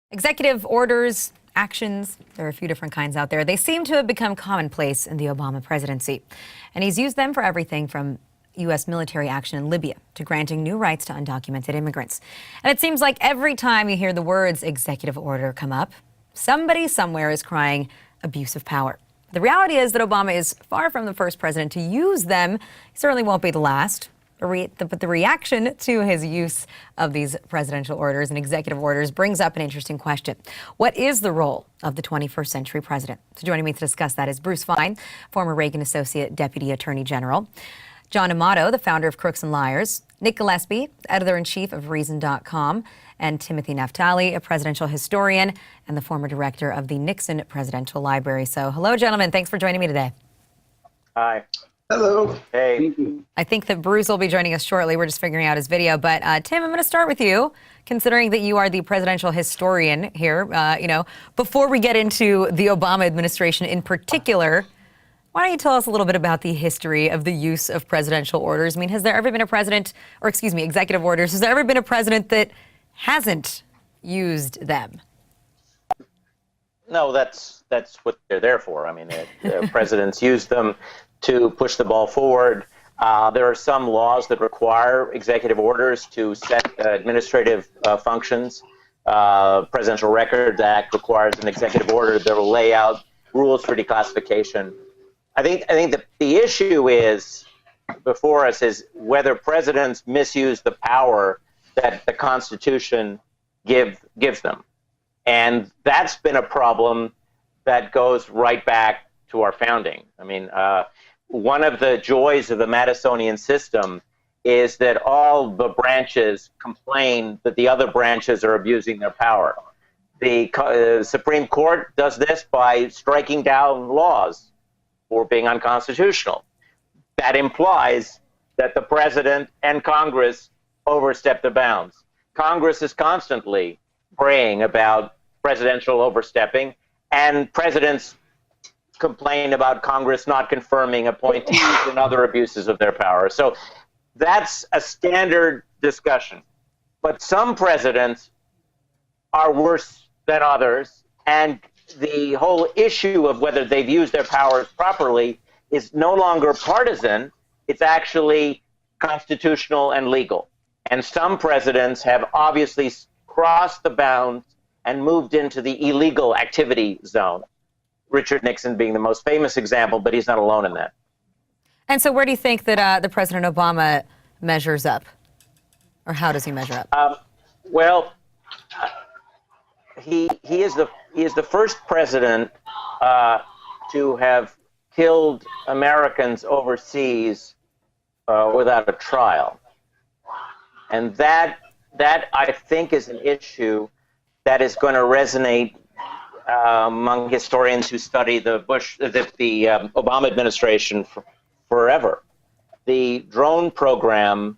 Executive orders, actions, there are a few different kinds out there. They seem to have become commonplace in the Obama presidency. And he's used them for everything from U.S. military action in Libya to granting new rights to undocumented immigrants. And it seems like every time you hear the words executive order come up, somebody somewhere is crying abuse of power. The reality is that Obama is far from the first president to use them. He certainly won't be the last. But the reaction to his use of these presidential orders and executive orders brings up an interesting question. What is the role of the 21st century president? So joining me to discuss that is Bruce Fein, former Reagan Associate Deputy Attorney General, John Amato, the founder of Crooks and Liars, Nick Gillespie, editor-in-chief of Reason.com, and Timothy Naftali, a presidential historian and the former director of the Nixon Presidential Library. So hello, gentlemen. Thanks for joining me today. Hi. Hello. Hey. I think that Bruce will be joining us shortly. We're just figuring out his video. But Tim, I'm going to start with you, considering that you are the presidential historian here. Before we get into the Obama administration in particular, why don't you tell us a little bit about the history of the use of presidential orders? I mean, has there ever been a president, or excuse me, executive orders, has there ever been a president that hasn't used them? No, that's what they're there for. I mean, the presidents use them to push the ball forward. There are some laws that require executive orders to set administrative functions. Presidential Records Act requires an executive order that will lay out rules for declassification. I think the issue is before us is whether presidents misuse the power that the Constitution gives them. And that's been a problem that goes right back to our founding. I mean, one of the joys of the Madisonian system is that all the branches complain that the other branches are abusing their power. The Supreme Court does this by striking down laws for being unconstitutional. That implies that the president and Congress overstep the bounds. Congress is constantly praying about presidential overstepping, and presidents complain about Congress not confirming appointees and other abuses of their power. So that's a standard discussion. But some presidents are worse than others, and the whole issue of whether they've used their powers properly is no longer partisan. It's actually constitutional and legal. And some presidents have obviously crossed the bounds and moved into the illegal activity zone. Richard Nixon being the most famous example, but he's not alone in that. And so where do you think that the President Obama measures up? Or how does he measure up? He is the first president to have killed Americans overseas without a trial. And that I think is an issue that is going to resonate among historians who study the Obama administration forever. The drone program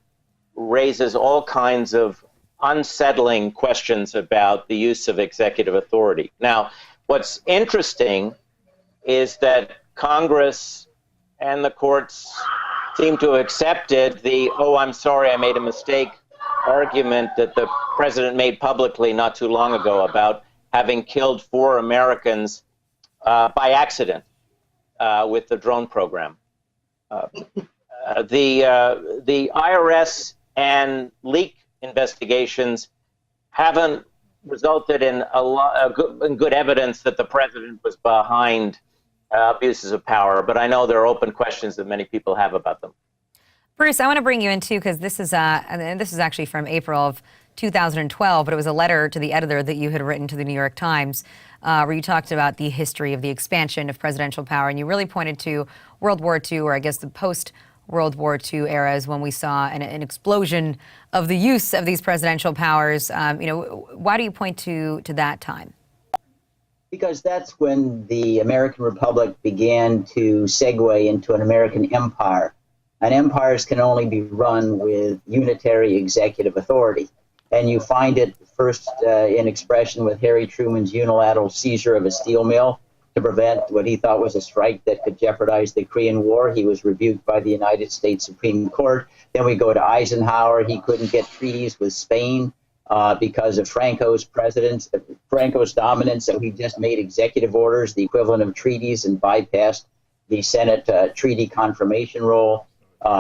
raises all kinds of unsettling questions about the use of executive authority. Now, what's interesting is that Congress and the courts seem to have accepted the, oh, I'm sorry, I made a mistake argument that the president made publicly not too long ago about having killed 4 Americans by accident with the drone program. The IRS and leak investigations haven't resulted in good evidence that the president was behind abuses of power, but I know there are open questions that many people have about them. Bruce, I want to bring you in too, because this is actually from April of 2012, but it was a letter to the editor that you had written to the New York Times, where you talked about the history of the expansion of presidential power, and you really pointed to World War II, or I guess the post-World War II eras, when we saw an explosion of the use of these presidential powers. Why do you point to that time? Because that's when the American Republic began to segue into an American empire. And empires can only be run with unitary executive authority. And you find it first in expression with Harry Truman's unilateral seizure of a steel mill to prevent what he thought was a strike that could jeopardize the Korean War. He was rebuked by the United States Supreme Court. Then we go to Eisenhower. He couldn't get treaties with Spain. because of Franco's dominance. So he just made executive orders, the equivalent of treaties, and bypassed the Senate treaty confirmation role.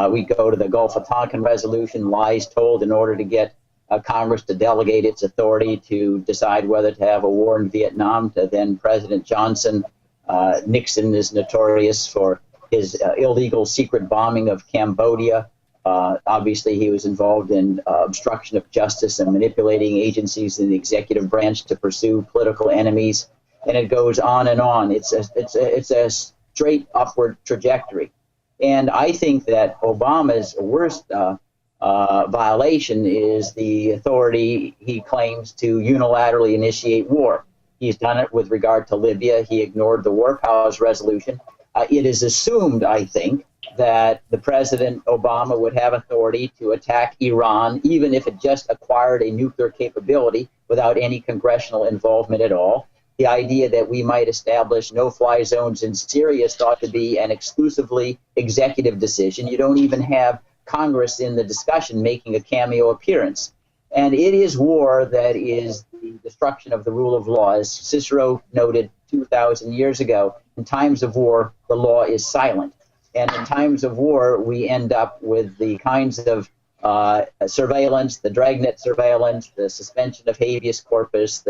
We go to the Gulf of Tonkin resolution, lies told in order to get Congress to delegate its authority to decide whether to have a war in Vietnam to then President Johnson. Nixon is notorious for his illegal secret bombing of Cambodia. Obviously, he was involved in obstruction of justice and manipulating agencies in the executive branch to pursue political enemies. And it goes on and on. It's a straight upward trajectory. And I think that Obama's worst violation is the authority he claims to unilaterally initiate war. He's done it with regard to Libya. He ignored the War Powers Resolution. It is assumed, I think, that the President Obama would have authority to attack Iran, even if it just acquired a nuclear capability without any congressional involvement at all. The idea that we might establish no-fly zones in Syria is thought to be an exclusively executive decision. You don't even have Congress in the discussion making a cameo appearance. And it is war that is the destruction of the rule of law. As Cicero noted 2,000 years ago, in times of war, the law is silent. And in times of war, we end up with the kinds of surveillance, the dragnet surveillance, the suspension of habeas corpus,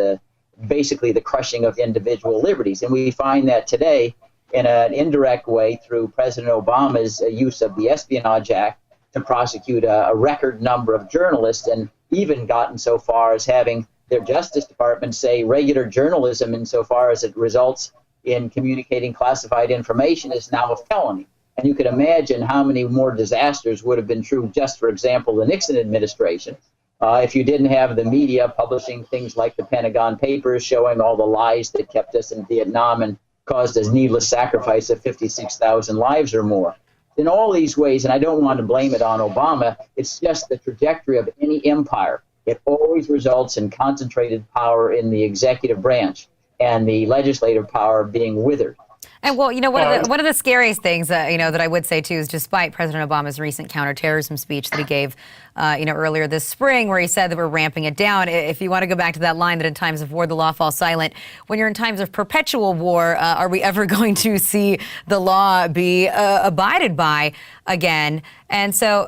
basically the crushing of individual liberties. And we find that today in an indirect way through President Obama's use of the Espionage Act to prosecute a record number of journalists, and even gotten so far as having their Justice Department say regular journalism, insofar as it results in communicating classified information, is now a felony. And you can imagine how many more disasters would have been true, just for example, the Nixon administration, if you didn't have the media publishing things like the Pentagon Papers showing all the lies that kept us in Vietnam and caused us needless sacrifice of 56,000 lives or more. In all these ways, and I don't want to blame it on Obama, it's just the trajectory of any empire. It always results in concentrated power in the executive branch and the legislative power being withered. And well, one of the scariest things, that I would say too is, despite President Obama's recent counterterrorism speech that he gave, earlier this spring, where he said that we're ramping it down. If you want to go back to that line that in times of war, the law falls silent. When you're in times of perpetual war, are we ever going to see the law be abided by again? And so,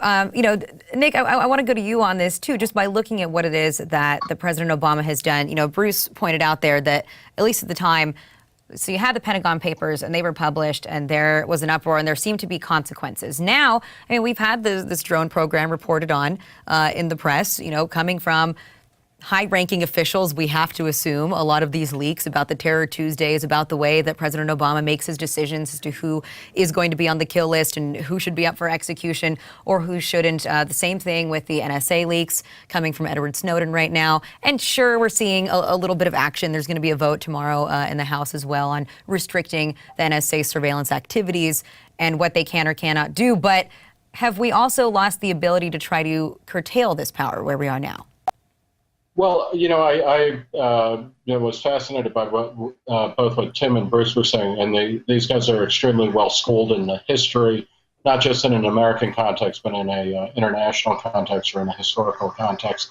Nick, I want to go to you on this too, just by looking at what it is that the President Obama has done. Bruce pointed out there that, at least at the time, so you had the Pentagon Papers, and they were published, and there was an uproar, and there seemed to be consequences. Now, we've had this drone program reported on in the press, coming from high-ranking officials. We have to assume a lot of these leaks about the Terror Tuesdays, about the way that President Obama makes his decisions as to who is going to be on the kill list and who should be up for execution or who shouldn't. The same thing with the NSA leaks coming from Edward Snowden right now. And sure, we're seeing a little bit of action. There's going to be a vote tomorrow in the House as well on restricting the NSA surveillance activities and what they can or cannot do. But have we also lost the ability to try to curtail this power where we are now? Well, I was fascinated by both what Tim and Bruce were saying, and these guys are extremely well schooled in the history, not just in an American context, but in a international context or in a historical context.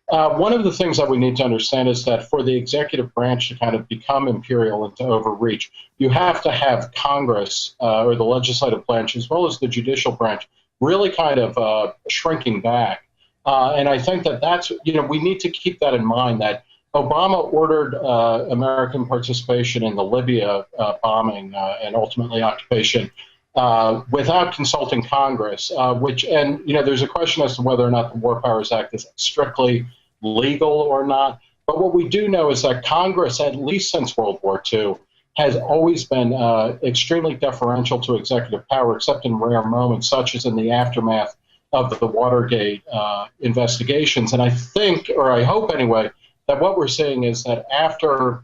One of the things that we need to understand is that for the executive branch to kind of become imperial and to overreach, you have to have Congress or the legislative branch, as well as the judicial branch, really kind of shrinking back. And I think that's, we need to keep that in mind, that Obama ordered American participation in the Libya bombing and ultimately occupation without consulting Congress, there's a question as to whether or not the War Powers Act is strictly legal or not. But what we do know is that Congress, at least since World War II, has always been extremely deferential to executive power, except in rare moments, such as in the aftermath of the Watergate investigations. And I think, or I hope anyway, that what we're seeing is that after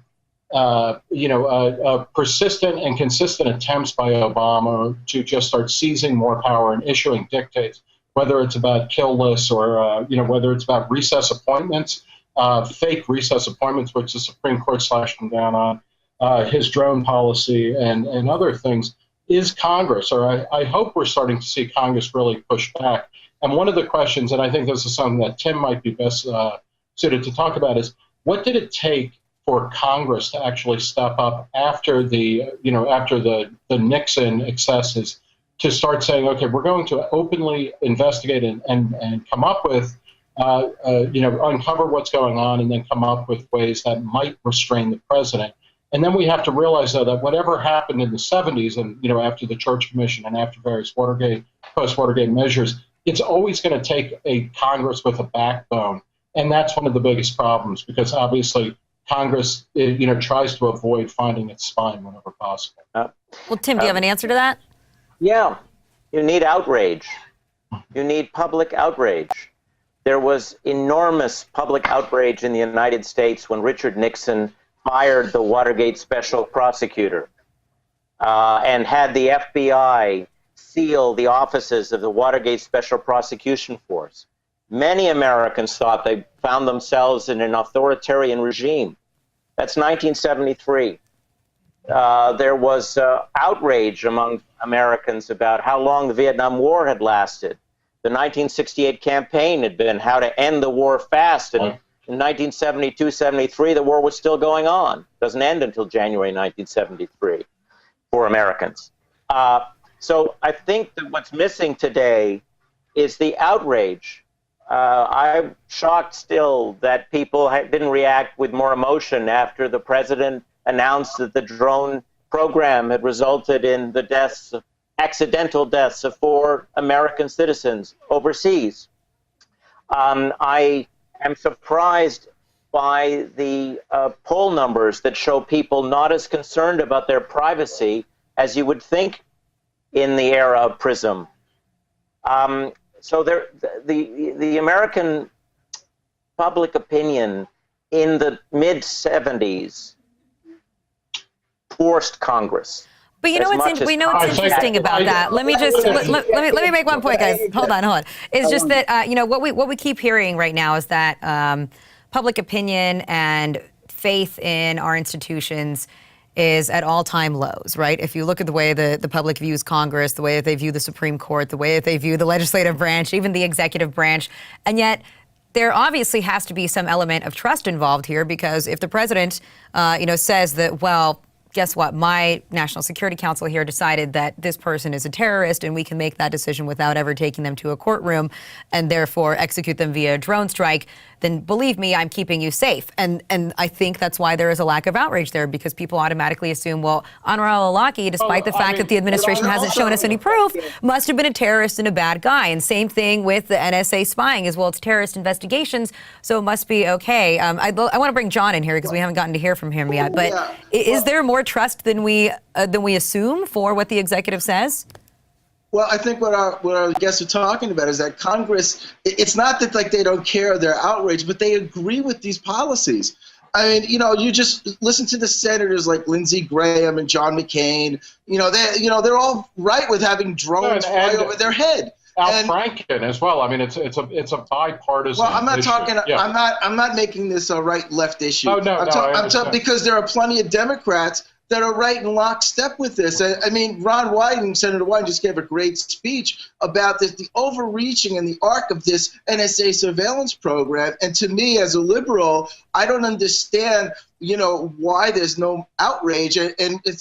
persistent and consistent attempts by Obama to just start seizing more power and issuing dictates, whether it's about kill lists or whether it's about recess appointments, fake recess appointments, which the Supreme Court slashed him down on, his drone policy and other things, is Congress, or I hope we're starting to see Congress really push back. And one of the questions, and I think this is something that Tim might be best suited to talk about is what did it take for Congress to actually step up after the Nixon excesses to start saying, okay, we're going to openly investigate and come up with, uncover what's going on and then come up with ways that might restrain the president. And then we have to realize, though, that whatever happened in the 70s and, after the Church Commission and after various post-Watergate measures, it's always going to take a Congress with a backbone. And that's one of the biggest problems because obviously Congress, tries to avoid finding its spine whenever possible. Well, Tim, do you have an answer to that? Yeah, you need outrage. You need public outrage. There was enormous public outrage in the United States when Richard Nixon fired the Watergate special prosecutor and had the FBI seal the offices of the Watergate Special Prosecution Force. Many Americans thought they found themselves in an authoritarian regime. That's 1973. There was outrage among Americans about how long the Vietnam War had lasted. The 1968 campaign had been how to end the war fast, and in 1972-73, the war was still going on. It doesn't end until January 1973 for Americans. So I think that what's missing today is the outrage. I'm shocked still that people didn't react with more emotion after the president announced that the drone program had resulted in the accidental deaths of 4 American citizens overseas. I am surprised by the poll numbers that show people not as concerned about their privacy as you would think in the era of PRISM. So the American public opinion in the mid-70s forced Congress. But what's interesting about that? Let me make one point, guys. Hold on. It's just that what we keep hearing right now is that public opinion and faith in our institutions is at all-time lows, right? If you look at the way the public views Congress, the way that they view the Supreme Court, the way that they view the legislative branch, even the executive branch, and yet there obviously has to be some element of trust involved here because if the president, says that, well, guess what? My National Security Council here decided that this person is a terrorist and we can make that decision without ever taking them to a courtroom and therefore execute them via drone strike, then believe me, I'm keeping you safe. And I think that's why there is a lack of outrage there because people automatically assume, well, Anwar al-Awlaki, despite the fact that the administration hasn't shown us any proof, must have been a terrorist and a bad guy. And same thing with the NSA spying as well. It's terrorist investigations, so it must be okay. I want to bring John in here because we haven't gotten to hear from him yet. But is there more trust than we assume for what the executive says? Well, I think what our guests are talking about is that Congress, it's not that like they don't care, they're outraged, but they agree with these policies. I mean, you just listen to the senators like Lindsey Graham and John McCain. They're all right with having drones fly over their head. Al Franken as well. I mean, it's a bipartisan. Well, I'm not issue. talking. Yeah. I'm not making this a right-left issue. I'm talking because there are plenty of Democrats that are right in lockstep with this. I mean, Ron Wyden, Senator Wyden, just gave a great speech about the overreaching and the arc of this NSA surveillance program. And to me, as a liberal, I don't understand, why there's no outrage. And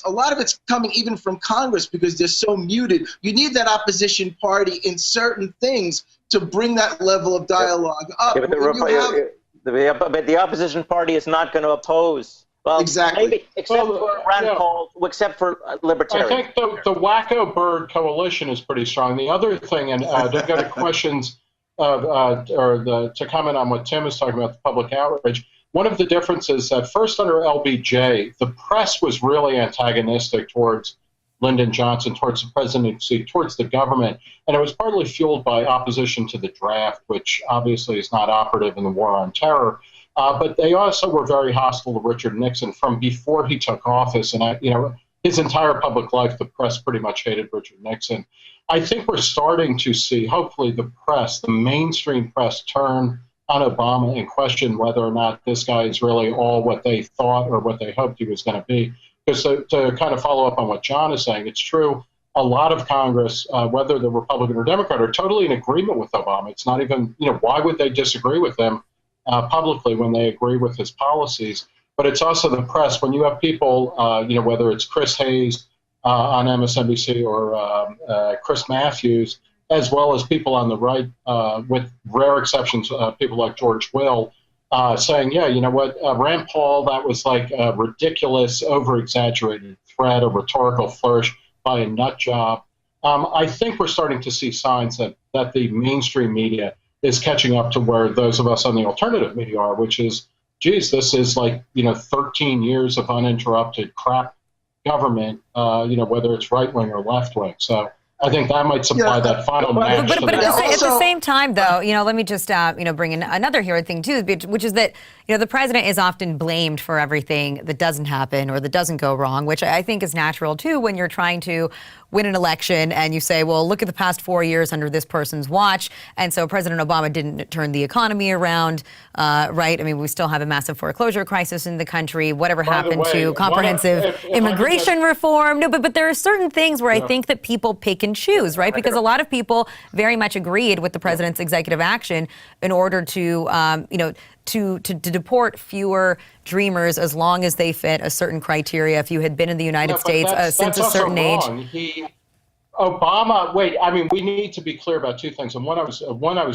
a lot of it's coming even from Congress because they're so muted. You need that opposition party in certain things to bring that level of dialogue up. Yeah, but the opposition party is not going to oppose. Well, exactly. Maybe, except for Rand Paul, except for libertarians. I think the Wacko Bird coalition is pretty strong. The other thing, and to go to questions to comment on what Tim is talking about, the public outrage, one of the differences that first under LBJ, the press was really antagonistic towards Lyndon Johnson, towards the presidency, towards the government, and it was partly fueled by opposition to the draft, which obviously is not operative in the war on terror. But they also were very hostile to Richard Nixon from before he took office. And, his entire public life, the press pretty much hated Richard Nixon. I think we're starting to see, hopefully, the mainstream press turn on Obama and question whether or not this guy is really all what they thought or what they hoped he was going to be. Because to kind of follow up on what John is saying, it's true. A lot of Congress, whether they're Republican or Democrat, are totally in agreement with Obama. It's not even, why would they disagree with him? publicly when they agree with his policies. But it's also the press. When you have people, whether it's Chris Hayes on MSNBC or Chris Matthews, as well as people on the right, with rare exceptions, people like George Will, saying, yeah, you know what, Rand Paul, that was like a ridiculous, over-exaggerated threat, a rhetorical flourish by a nut job. I think we're starting to see signs that the mainstream media is catching up to where those of us on the alternative media are, which is, geez, this is like, 13 years of uninterrupted crap government, whether it's right-wing or left-wing. So I think that might supply that final match. But at the same time, though, let me just, bring in another here thing, too, which is that, the president is often blamed for everything that doesn't happen or that doesn't go wrong, which I think is natural, too, when you're trying to win an election and you say, well, look at the past 4 years under this person's watch. And so President Obama didn't turn the economy around, right? I mean, we still have a massive foreclosure crisis in the country. Whatever happened to comprehensive immigration reform? No, but there are certain things where I think that people pick and choose, right? Because a lot of people very much agreed with the president's executive action in order to, to deport fewer dreamers as long as they fit a certain criteria. If you had been in the United States since a certain age. We need to be clear about two things. And one I was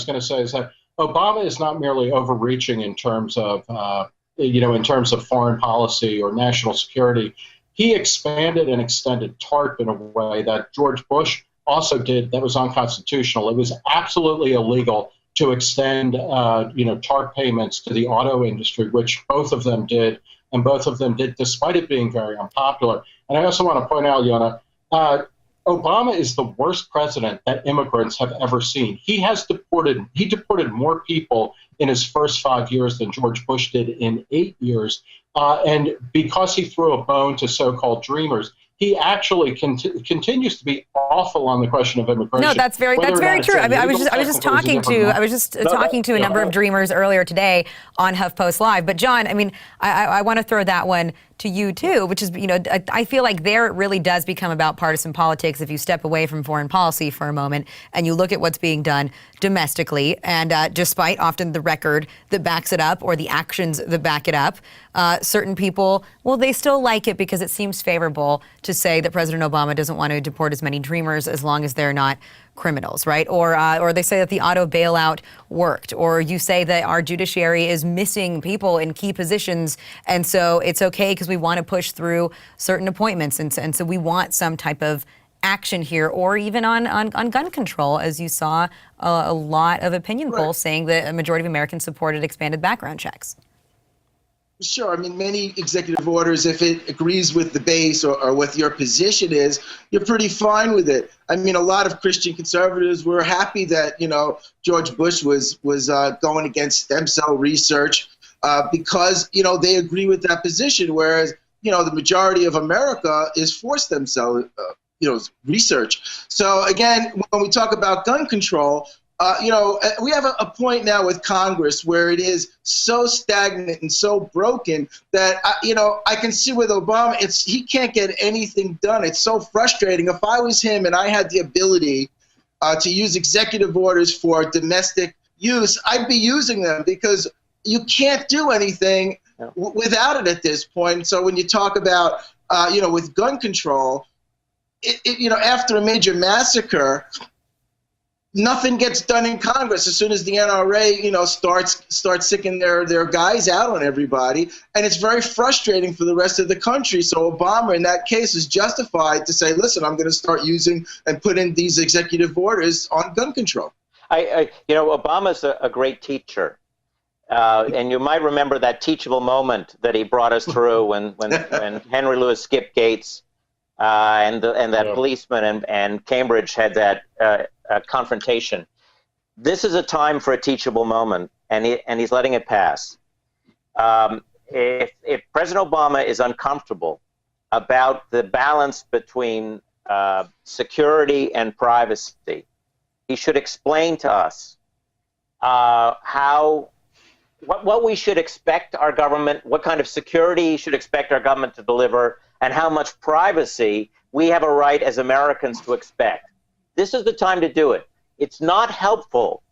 going to say is that Obama is not merely overreaching in terms of, foreign policy or national security. He expanded and extended TARP in a way that George Bush also did that was unconstitutional. It was absolutely illegal to extend, TARP payments to the auto industry, which both of them did, and both of them did despite it being very unpopular. And I also want to point out, Yona, Obama is the worst president that immigrants have ever seen. He deported more people in his first 5 years than George Bush did in 8 years. And because he threw a bone to so-called dreamers, he actually continues to be awful on the question of immigration. No, that's very true. I mean, I was just talking to a number of dreamers earlier today on HuffPost Live. But John, I mean, I want to throw that one to you too, which is, I feel like there it really does become about partisan politics if you step away from foreign policy for a moment and you look at what's being done domestically. And despite often the record that backs it up or the actions that back it up, certain people, well, they still like it because it seems favorable to say that President Obama doesn't want to deport as many dreamers as long as they're not criminals, right? Or they say that the auto bailout worked, or you say that our judiciary is missing people in key positions, and so it's okay because we want to push through certain appointments, and so we want some type of action here, or even on gun control, as you saw a lot of opinion polls saying that a majority of Americans supported expanded background checks. Sure. I mean, many executive orders, if it agrees with the base or what your position is, you're pretty fine with it. I mean, a lot of Christian conservatives were happy that, George Bush was going against stem cell research because, they agree with that position, whereas, the majority of America is for stem cell research. So, again, when we talk about gun control, we have a point now with Congress where it is so stagnant and so broken that, I can see with Obama, he can't get anything done. It's so frustrating. If I was him and I had the ability to use executive orders for domestic use, I'd be using them because you can't do anything without it at this point. So when you talk about, with gun control, after a major massacre, nothing gets done in Congress as soon as the NRA, starts sicking their guys out on everybody. And it's very frustrating for the rest of the country. So Obama, in that case, is justified to say, listen, I'm going to start using and put in these executive orders on gun control. Obama's a great teacher. And you might remember that teachable moment that he brought us through when Henry Louis Skip Gates and that policeman and Cambridge had that confrontation. This is a time for a teachable moment, and he's letting it pass. If President Obama is uncomfortable about the balance between security and privacy, he should explain to us what we should expect our government, what kind of security he should expect our government to deliver, and how much privacy we have a right as Americans to expect. This is the time to do it. It's not helpful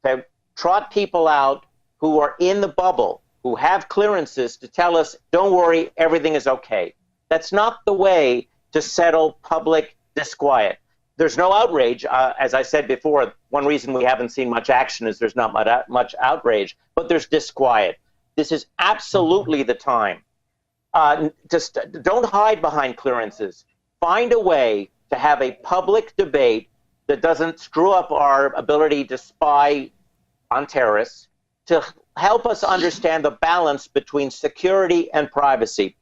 to trot people out who are in the bubble, who have clearances to tell us, don't worry, everything is okay. That's not the way to settle public disquiet. There's no outrage. As I said before, one reason we haven't seen much action is there's not much outrage, but there's disquiet. This is absolutely the time. Just don't hide behind clearances. Find a way to have a public debate that doesn't screw up our ability to spy on terrorists, to help us understand the balance between security and privacy.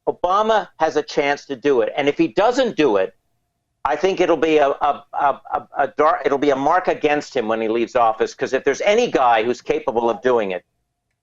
Obama has a chance to do it, and if he doesn't do it, I think it'll be it'll be a mark against him when he leaves office. Because if there's any guy who's capable of doing it,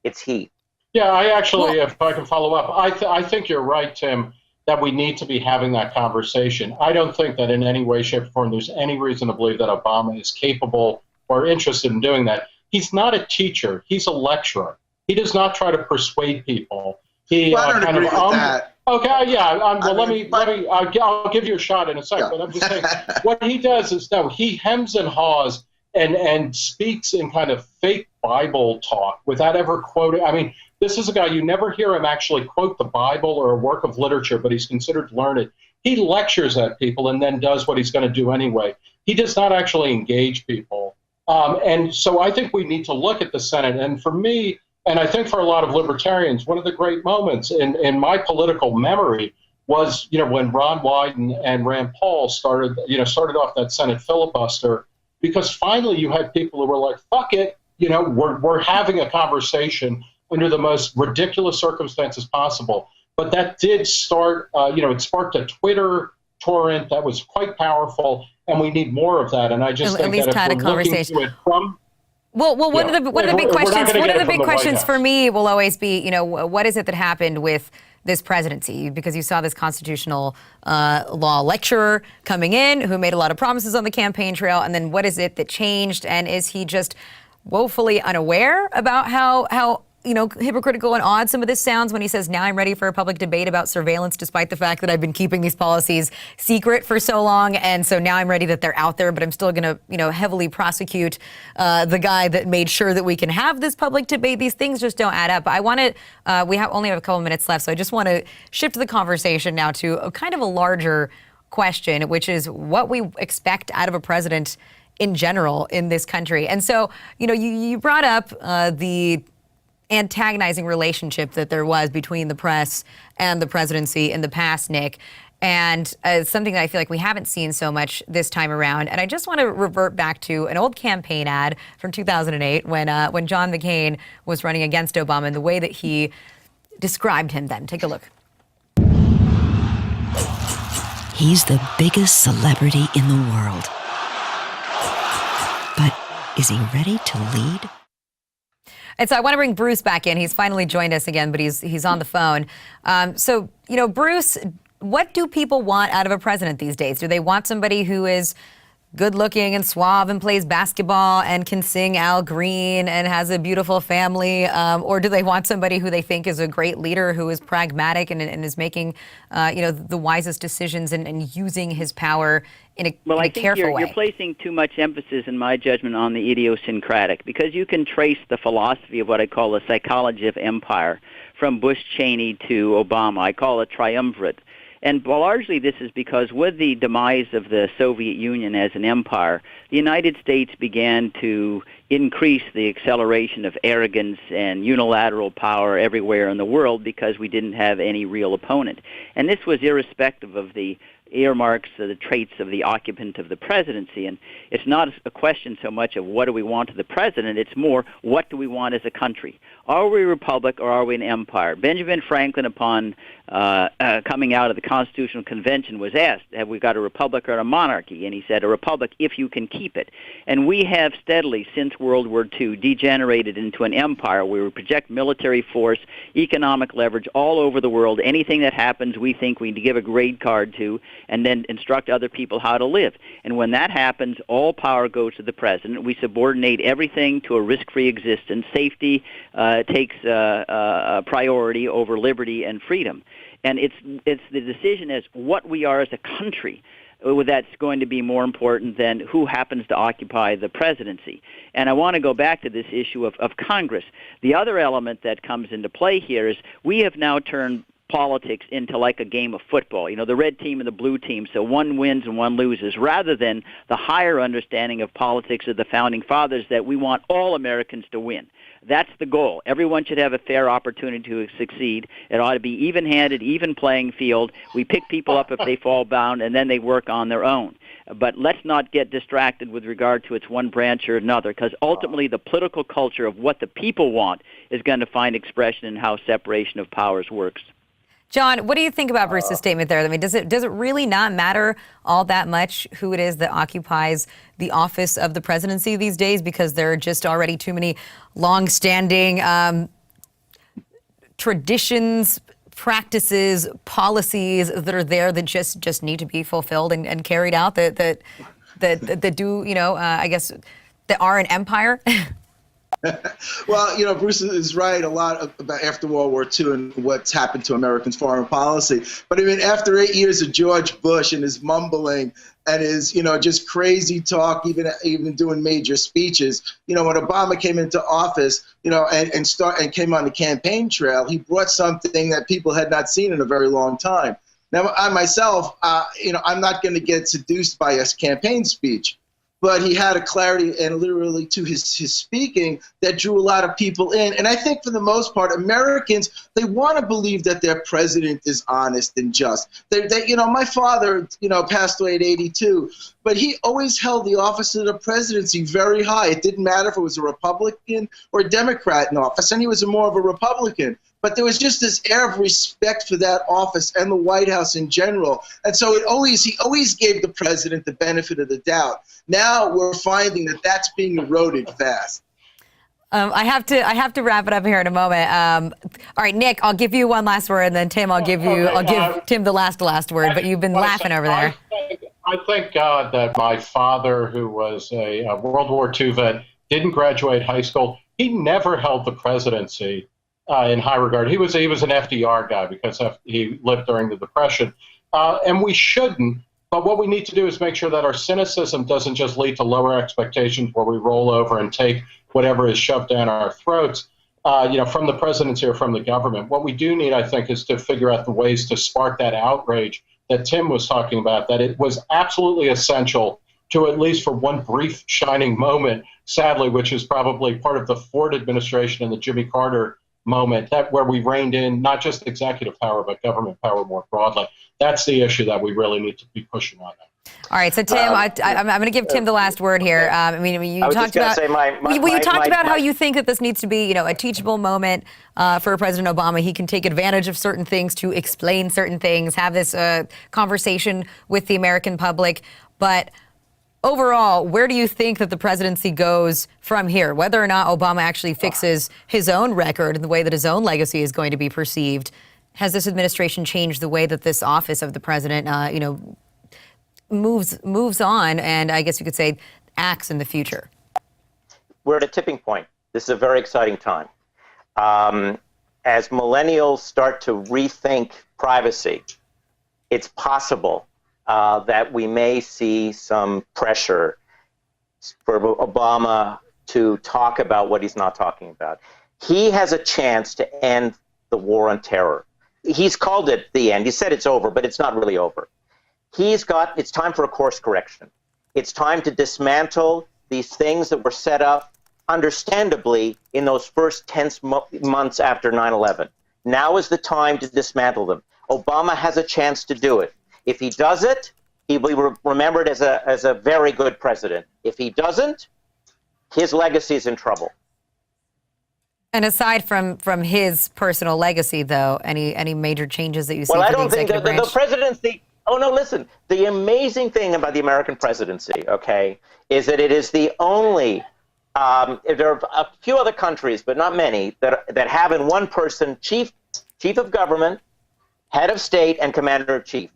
it's he. Yeah, I actually, if I can follow up, I think you're right, Tim, that we need to be having that conversation. I don't think that in any way, shape, or form there's any reason to believe that Obama is capable or interested in doing that. He's not a teacher. He's a lecturer. He does not try to persuade people. He I don't agree with that. Okay, yeah. I'll give you a shot in a second. But I'm just saying, what he does is, no, he hems and haws and speaks in kind of fake Bible talk without ever quoting. I mean, this is a guy, you never hear him actually quote the Bible or a work of literature, but he's considered learned. He lectures at people and then does what he's going to do anyway. He does not actually engage people. And so I think we need to look at the Senate. And for me, and I think for a lot of libertarians, one of the great moments in my political memory was, when Ron Wyden and Rand Paul started off that Senate filibuster, because finally you had people who were like, fuck it, we're having a conversation under the most ridiculous circumstances possible. But that did start, it sparked a Twitter torrent that was quite powerful, and we need more of that. And I just think that if we're looking to it from... Well, one of the big questions for me will always be, what is it that happened with this presidency? Because you saw this constitutional law lecturer coming in who made a lot of promises on the campaign trail, and then what is it that changed? And is he just woefully unaware about how hypocritical and odd some of this sounds when he says, now I'm ready for a public debate about surveillance, despite the fact that I've been keeping these policies secret for so long. And so now I'm ready that they're out there, but I'm still going to, heavily prosecute the guy that made sure that we can have this public debate. These things just don't add up. I want to, we only have a couple minutes left, so I just want to shift the conversation now to a kind of a larger question, which is what we expect out of a president in general in this country. And so, you brought up the antagonizing relationship that there was between the press and the presidency in the past, Nick, and something that I feel like we haven't seen so much this time around. And I just want to revert back to an old campaign ad from 2008 when John McCain was running against Obama and the way that he described him then. Take a look. He's the biggest celebrity in the world. But is he ready to lead? And so I want to bring Bruce back in. He's finally joined us again, but he's on the phone. So, Bruce, what do people want out of a president these days? Do they want somebody who is good looking and suave and plays basketball and can sing Al Green and has a beautiful family? Or do they want somebody who they think is a great leader, who is pragmatic and is making, the wisest decisions and using his power in a careful way? I think you're placing too much emphasis, in my judgment, on the idiosyncratic, because you can trace the philosophy of what I call the psychology of empire from Bush Cheney to Obama. I call it triumvirate. And largely this is because with the demise of the Soviet Union as an empire, the United States began to increase the acceleration of arrogance and unilateral power everywhere in the world because we didn't have any real opponent. And this was irrespective of the earmarks, the traits of the occupant of the presidency. And it's not a question so much of what do we want of the president, it's more what do we want as a country. Are we a republic or are we an empire? Benjamin Franklin, upon coming out of the Constitutional Convention, was asked, have we got a republic or a monarchy? And he said, a republic if you can keep it. And we have steadily, since World War II, degenerated into an empire where we project military force, economic leverage all over the world. Anything that happens, we think we need to give a grade card to and then instruct other people how to live. And when that happens, all power goes to the president. We subordinate everything to a risk-free existence. Safety takes priority over liberty and freedom. And it's the decision as what we are as a country that's going to be more important than who happens to occupy the presidency. And I want to go back to this issue of Congress. The other element that comes into play here is we have now turned politics into like a game of football, the red team and the blue team, so one wins and one loses, rather than the higher understanding of politics of the Founding Fathers that we want all Americans to win. That's the goal. Everyone should have a fair opportunity to succeed. It ought to be even-handed, even playing field. We pick people up if they fall down, and then they work on their own. But let's not get distracted with regard to its one branch or another, because ultimately the political culture of what the people want is going to find expression in how separation of powers works. John, what do you think about Bruce's statement there? I mean, does it really not matter all that much who it is that occupies the office of the presidency these days, because there are just already too many long-standing traditions, practices, policies that are there that just need to be fulfilled and carried out that do, I guess, that are an empire? Well, Bruce is right a lot about after World War II and what's happened to Americans' foreign policy. But I mean, after 8 years of George Bush and his mumbling and his, just crazy talk, even doing major speeches, when Obama came into office, and came on the campaign trail, he brought something that people had not seen in a very long time. Now, I myself, I'm not going to get seduced by a campaign speech. But he had a clarity and literally to his speaking that drew a lot of people in. And I think for the most part, Americans, they want to believe that their president is honest and just. My father, passed away at 82, but he always held the office of the presidency very high. It didn't matter if it was a Republican or a Democrat in office, and he was more of a Republican. But there was just this air of respect for that office and the White House in general. And so he always gave the president the benefit of the doubt. Now we're finding that that's being eroded fast. I have to wrap it up here in a moment. All right, Nick, I'll give you one last word, and then Tim, I'll give Tim the last word. But you've been laughing over there. I thank God that my father, who was a World War II vet, didn't graduate high school. He never held the presidency in high regard. He was an FDR guy because he lived during the Depression, and we shouldn't. But what we need to do is make sure that our cynicism doesn't just lead to lower expectations where we roll over and take whatever is shoved down our throats, from the presidency or from the government. What we do need, I think, is to figure out the ways to spark that outrage that Tim was talking about, that it was absolutely essential to, at least for one brief shining moment, sadly, which is probably part of the Ford administration and the Jimmy Carter moment, that where we reined in not just executive power, but government power more broadly. That's the issue that we really need to be pushing on. All right, so Tim, I'm going to give Tim the last word here. You talked about how you think that this needs to be, a teachable moment for President Obama. He can take advantage of certain things to explain certain things, have this conversation with the American public. But overall, where do you think that the presidency goes from here? Whether or not Obama actually fixes his own record and the way that his own legacy is going to be perceived, has this administration changed the way that this office of the president, moves on, and I guess you could say acts in the future? We're at a tipping point. This is a very exciting time. As millennials start to rethink privacy, it's possible that we may see some pressure for Obama to talk about what he's not talking about. He has a chance to end the war on terror. He's called it the end. He said it's over, but it's not really over. It's time for a course correction. It's time to dismantle these things that were set up, understandably, in those first tense months after 9/11. Now is the time to dismantle them. Obama has a chance to do it. If he does it, he will be remembered as a very good president. If he doesn't, his legacy is in trouble. And aside from his personal legacy, though, any major changes that you see? Well, I for don't the think executive branch? the presidency. Oh no! Listen, the amazing thing about the American presidency, okay, is that it is the only. There are a few other countries, but not many, that have in one person chief of government, head of state, and commander in chief.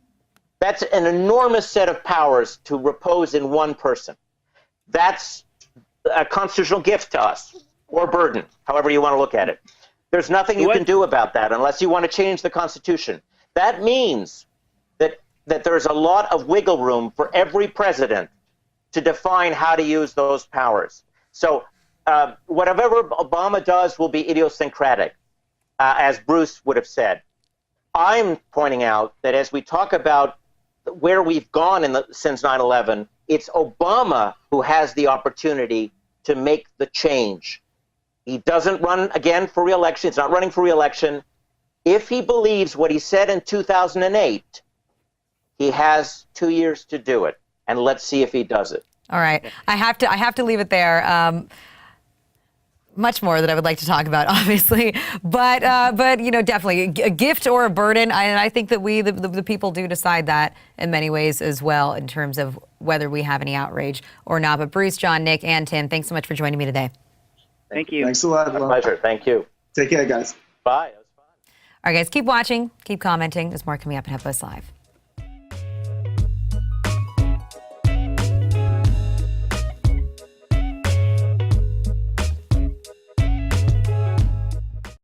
That's an enormous set of powers to repose in one person. That's a constitutional gift to us, or burden, however you want to look at it. There's nothing you can do about that unless you want to change the Constitution. That means that that there's a lot of wiggle room for every president to define how to use those powers. So whatever Obama does will be idiosyncratic, as Bruce would have said. I'm pointing out that as we talk about where we've gone since 9/11, it's Obama who has the opportunity to make the change. He doesn't run again for re-election. He's not running for re-election. If he believes what he said in 2008, he has 2 years to do it, and let's see if he does it. All right, I have to leave it there. Much more that I would like to talk about, obviously, but definitely a gift or a burden. I think that we, the people, do decide that in many ways as well, in terms of whether we have any outrage or not. But Bruce, John, Nick, and Tim, thanks so much for joining me today. Thank you. Thanks a lot. My pleasure. Thank you. Take care, guys. Bye. All right, guys, keep watching, keep commenting. There's more coming up at HuffPost Live.